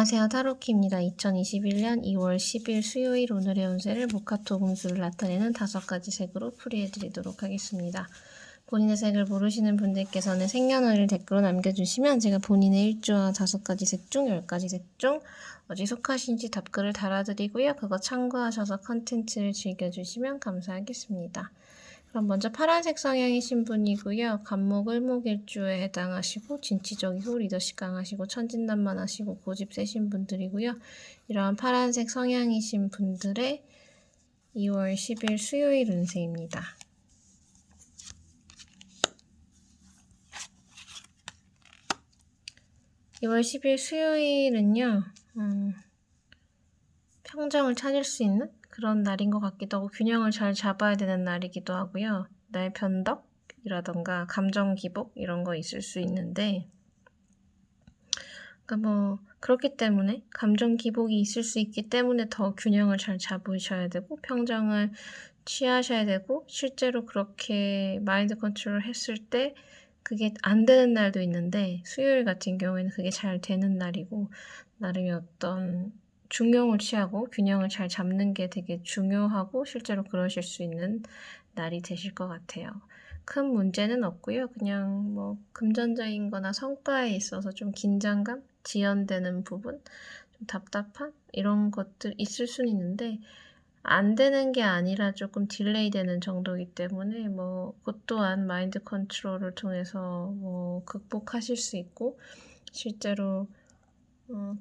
안녕하세요. 타로키입니다. 2021년 2월 10일 수요일 오늘의 운세를 모카토 금수를 나타내는 5가지 색으로 풀이해드리도록 하겠습니다. 본인의 색을 모르시는 분들께서는 생년월일 댓글로 남겨주시면 제가 본인의 일주와 5가지 색 중 10가지 색 중 어디 속하신지 답글을 달아드리고요. 그거 참고하셔서 컨텐츠를 즐겨주시면 감사하겠습니다. 그럼 먼저 파란색 성향이신 분이고요. 간목, 을목일주에 해당하시고 진취적이고 리더십 강하시고 천진난만하시고 고집 세신 분들이고요. 이러한 파란색 성향이신 분들의 2월 10일 수요일 운세입니다. (2월 10일) 수요일은요. 평정을 찾을 수 있는 그런 날인 것 같기도 하고 균형을 잘 잡아야 되는 날이기도 하고요. 나의 변덕이라던가 감정 기복 이런 거 있을 수 있는데 그러니까 그렇기 때문에 감정 기복이 있을 수 있기 때문에 더 균형을 잘 잡으셔야 되고 평정을 취하셔야 되고 실제로 그렇게 마인드 컨트롤 했을 때 그게 안 되는 날도 있는데 수요일 같은 경우에는 그게 잘 되는 날이고 나름의 어떤 중용을 취하고 균형을 잘 잡는 게 되게 중요하고 실제로 그러실 수 있는 날이 되실 것 같아요. 큰 문제는 없고요. 그냥 금전적인 거나 성과에 있어서 좀 긴장감, 지연되는 부분, 좀 답답한 이런 것들 있을 수는 있는데 안 되는 게 아니라 조금 딜레이 되는 정도이기 때문에 그것 또한 마인드 컨트롤을 통해서 극복하실 수 있고 실제로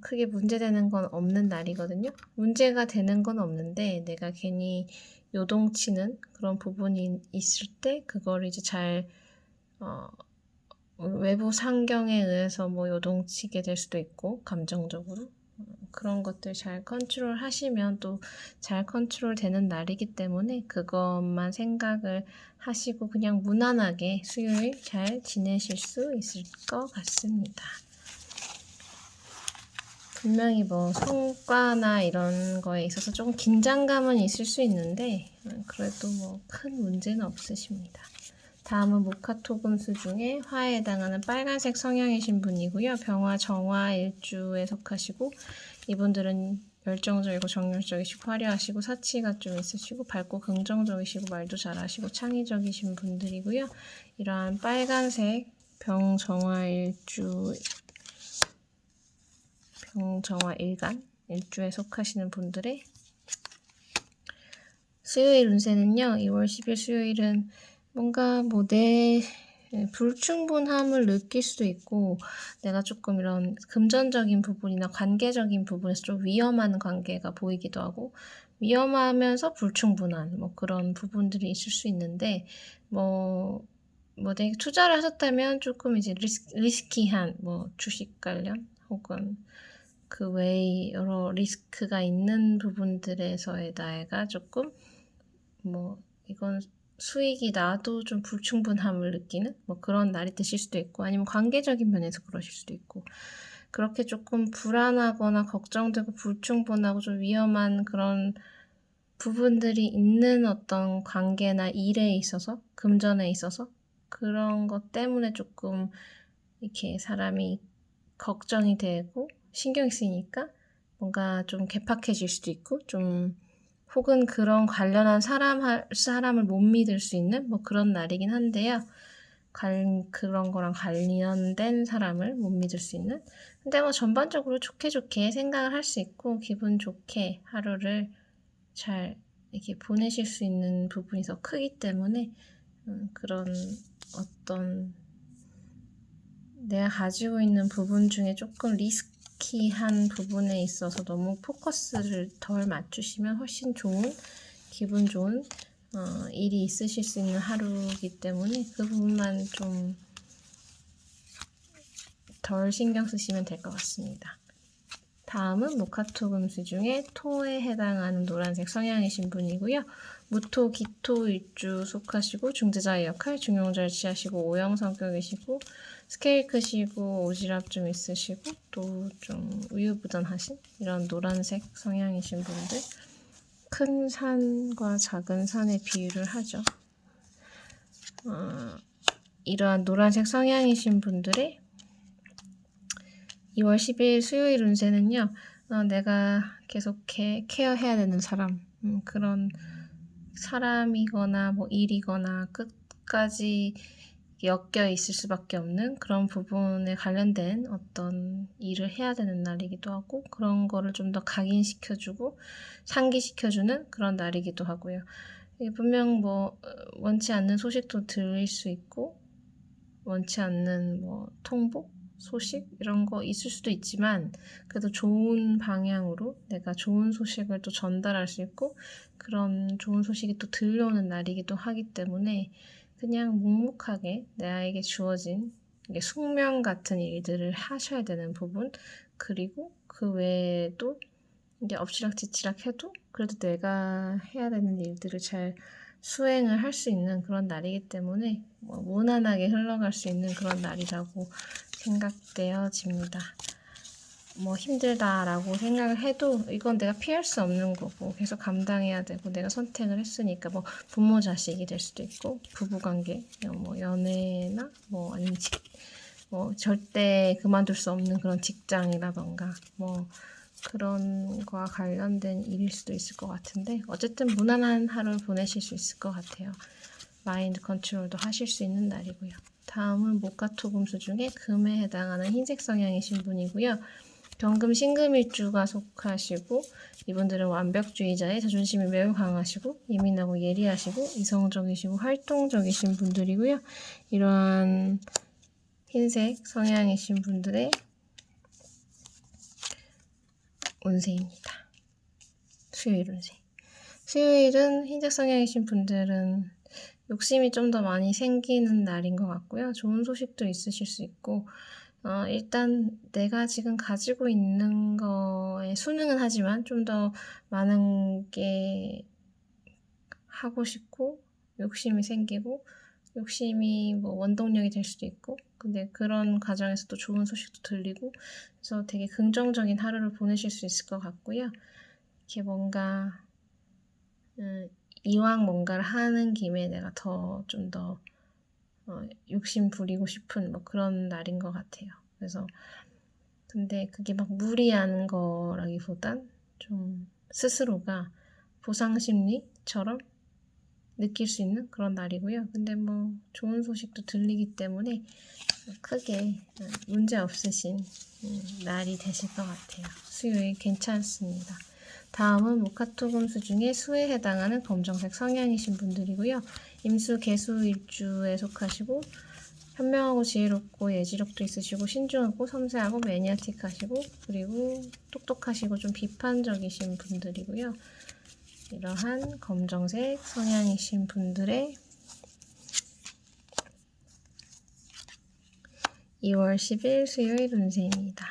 크게 문제되는 건 없는 날이거든요. 문제가 되는 건 없는데 내가 괜히 요동치는 그런 부분이 있을 때 그걸 이제 잘 외부 상경에 의해서 요동치게 될 수도 있고 감정적으로 그런 것들 잘 컨트롤 하시면 또 잘 컨트롤 되는 날이기 때문에 그것만 생각을 하시고 그냥 무난하게 수요일 잘 지내실 수 있을 것 같습니다. 분명히 성과나 이런 거에 있어서 조금 긴장감은 있을 수 있는데 그래도 큰 문제는 없으십니다. 다음은 모카토 금수 중에 화에 해당하는 빨간색 성향이신 분이고요. 병화, 정화, 일주에 속하시고 이분들은 열정적이고 정열적이시고 화려하시고 사치가 좀 있으시고 밝고 긍정적이시고 말도 잘하시고 창의적이신 분들이고요. 이러한 빨간색 병정화 일주 병정화 일간 일주에 속하시는 분들의 수요일 운세는요. 2월 10일 수요일은 뭔가 내 불충분함을 느낄 수도 있고 내가 조금 이런 금전적인 부분이나 관계적인 부분에서 좀 위험한 관계가 보이기도 하고 위험하면서 불충분한 그런 부분들이 있을 수 있는데 되게 투자를 하셨다면 조금 이제 리스키한 주식 관련 혹은 그 외에 여러 리스크가 있는 부분들에서에다가 조금 이건 수익이 나도 좀 불충분함을 느끼는 그런 날이 되실 수도 있고 아니면 관계적인 면에서 그러실 수도 있고 그렇게 조금 불안하거나 걱정되고 불충분하고 좀 위험한 그런 부분들이 있는 어떤 관계나 일에 있어서 금전에 있어서 그런 것 때문에 조금 이렇게 사람이 걱정이 되고 신경이 쓰이니까 뭔가 좀 개팍해질 수도 있고 좀 혹은 그런 관련한 사람을 못 믿을 수 있는 그런 날이긴 한데요. 그런 거랑 관련된 사람을 못 믿을 수 있는 근데 전반적으로 좋게 생각을 할 수 있고 기분 좋게 하루를 잘 이렇게 보내실 수 있는 부분이 더 크기 때문에 그런 어떤 내가 가지고 있는 부분 중에 조금 리스키한 부분에 있어서 너무 포커스를 덜 맞추시면 훨씬 좋은 기분 좋은 일이 있으실 수 있는 하루이기 때문에 그 부분만 좀 덜 신경 쓰시면 될 것 같습니다. 다음은 모카토 금수 중에 토에 해당하는 노란색 성향이신 분이고요. 무토, 기토 일주 속하시고 중재자의 역할, 중용자를 취하시고 O형 성격이시고 스케일 크시고 오지랖 좀 있으시고 또 좀 우유부단하신 이런 노란색 성향이신 분들 큰 산과 작은 산의 비유를 하죠. 이러한 노란색 성향이신 분들의 2월 10일 수요일 운세는요. 내가 계속 케어해야 되는 사람, 그런 사람이거나 뭐 일이거나 끝까지 엮여 있을 수밖에 없는 그런 부분에 관련된 어떤 일을 해야 되는 날이기도 하고, 그런 거를 좀 더 각인시켜주고 상기시켜주는 그런 날이기도 하고요. 이게 분명 뭐 원치 않는 소식도 들릴 수 있고, 원치 않는 뭐 통보, 소식 이런 거 있을 수도 있지만, 그래도 좋은 방향으로 내가 좋은 소식을 또 전달할 수 있고, 그런 좋은 소식이 또 들려오는 날이기도 하기 때문에 그냥 묵묵하게 나에게 주어진 이게 숙명 같은 일들을 하셔야 되는 부분, 그리고 그 외에도 이제 엎치락뒤치락 해도 그래도 내가 해야 되는 일들을 잘 수행을 할 수 있는 그런 날이기 때문에 뭐 무난하게 흘러갈 수 있는 그런 날이라고 생각되어집니다. 뭐 힘들다라고 생각을 해도 이건 내가 피할 수 없는 거고 계속 감당해야 되고, 내가 선택을 했으니까 뭐 부모 자식이 될 수도 있고, 부부관계, 뭐 연애나 뭐 아니면 뭐 절대 그만둘 수 없는 그런 직장이라던가 뭐 그런 거와 관련된 일일 수도 있을 것 같은데, 어쨌든 무난한 하루 보내실 수 있을 것 같아요. 마인드 컨트롤도 하실 수 있는 날이고요. 다음은 목화토금수 중에 금에 해당하는 흰색 성향이신 분이고요. 경금 신금일주가 속하시고, 이분들은 완벽주의자의 자존심이 매우 강하시고 예민하고 예리하시고 이성적이시고 활동적이신 분들이고요. 이러한 흰색 성향이신 분들의 운세입니다. 수요일 운세. 수요일은 흰색 성향이신 분들은 욕심이 좀 더 많이 생기는 날인 것 같고요. 좋은 소식도 있으실 수 있고, 일단 내가 지금 가지고 있는 거에 순응은 하지만 좀 더 많은 게 하고 싶고, 욕심이 생기고, 욕심이 뭐 원동력이 될 수도 있고, 근데 그런 과정에서 또 좋은 소식도 들리고, 그래서 되게 긍정적인 하루를 보내실 수 있을 것 같고요. 이렇게 뭔가 이왕 뭔가를 하는 김에 내가 좀 더 욕심 부리고 싶은 뭐 그런 날인 것 같아요. 그래서 근데 그게 막 무리한 거라기보단 좀 스스로가 보상심리처럼 느낄 수 있는 그런 날이고요. 근데 뭐 좋은 소식도 들리기 때문에 크게 문제 없으신 날이 되실 것 같아요. 수요일 괜찮습니다. 다음은 목화토금수 중에 수에 해당하는 검정색 성향이신 분들이고요. 임수 개수 일주에 속하시고 현명하고 지혜롭고 예지력도 있으시고 신중하고 섬세하고 매니아틱하시고 그리고 똑똑하시고 좀 비판적이신 분들이고요. 이러한 검정색 성향이신 분들의 2월 10일 수요일 운세입니다.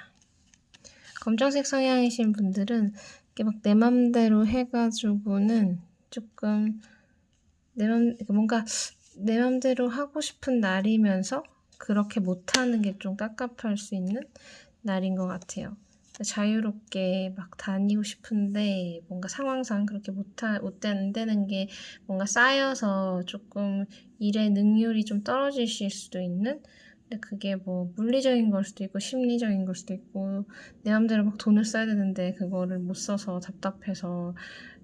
검정색 성향이신 분들은 이렇게 막 내 맘대로 해가지고는 조금 뭔가 내 맘대로 하고 싶은 날이면서 그렇게 못하는 게 좀 깝깝할 수 있는 날인 것 같아요. 자유롭게 막 다니고 싶은데 뭔가 상황상 그렇게 안 되는 게 뭔가 쌓여서 조금 일의 능률이 좀 떨어지실 수도 있는, 근데 그게 뭐 물리적인 걸 수도 있고 심리적인 걸 수도 있고, 내 맘대로 막 돈을 써야 되는데 그거를 못 써서 답답해서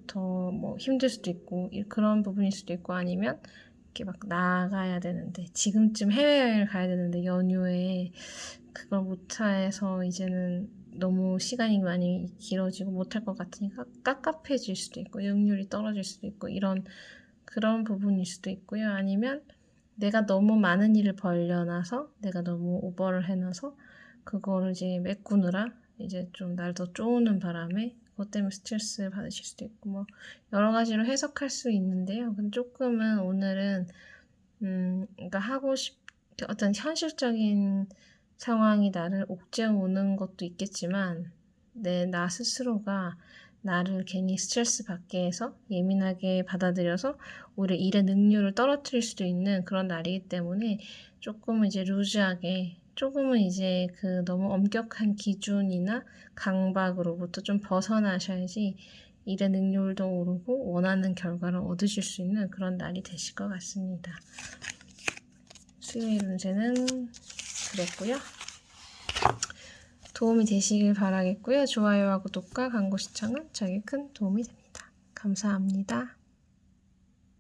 더 뭐 힘들 수도 있고 그런 부분일 수도 있고, 아니면 이렇게 막 나가야 되는데 지금쯤 해외여행을 가야 되는데 연휴에 그걸 못해서 이제는 너무 시간이 많이 길어지고 못할 것 같으니까 깝깝해질 수도 있고 능률이 떨어질 수도 있고 그런 부분일 수도 있고요. 아니면 내가 너무 많은 일을 벌려놔서 내가 너무 오버를 해놔서 그거를 이제 메꾸느라 이제 좀 날 더 쪼우는 바람에 그것 때문에 스트레스 받으실 수도 있고 뭐 여러 가지로 해석할 수 있는데요. 근데 조금은 오늘은 그러니까 어떤 현실적인 상황이 나를 옥죄어오는 것도 있겠지만 나 스스로가 나를 괜히 스트레스 받게 해서 예민하게 받아들여서 오히려 일의 능률을 떨어뜨릴 수도 있는 그런 날이기 때문에 조금은 이제 루즈하게, 조금은 이제 그 너무 엄격한 기준이나 강박으로부터 좀 벗어나셔야지 일의 능률도 오르고 원하는 결과를 얻으실 수 있는 그런 날이 되실 것 같습니다. 수요일 운세는 그랬고요. 도움이 되시길 바라겠고요. 좋아요와 구독과 광고 시청은 저에게 큰 도움이 됩니다. 감사합니다.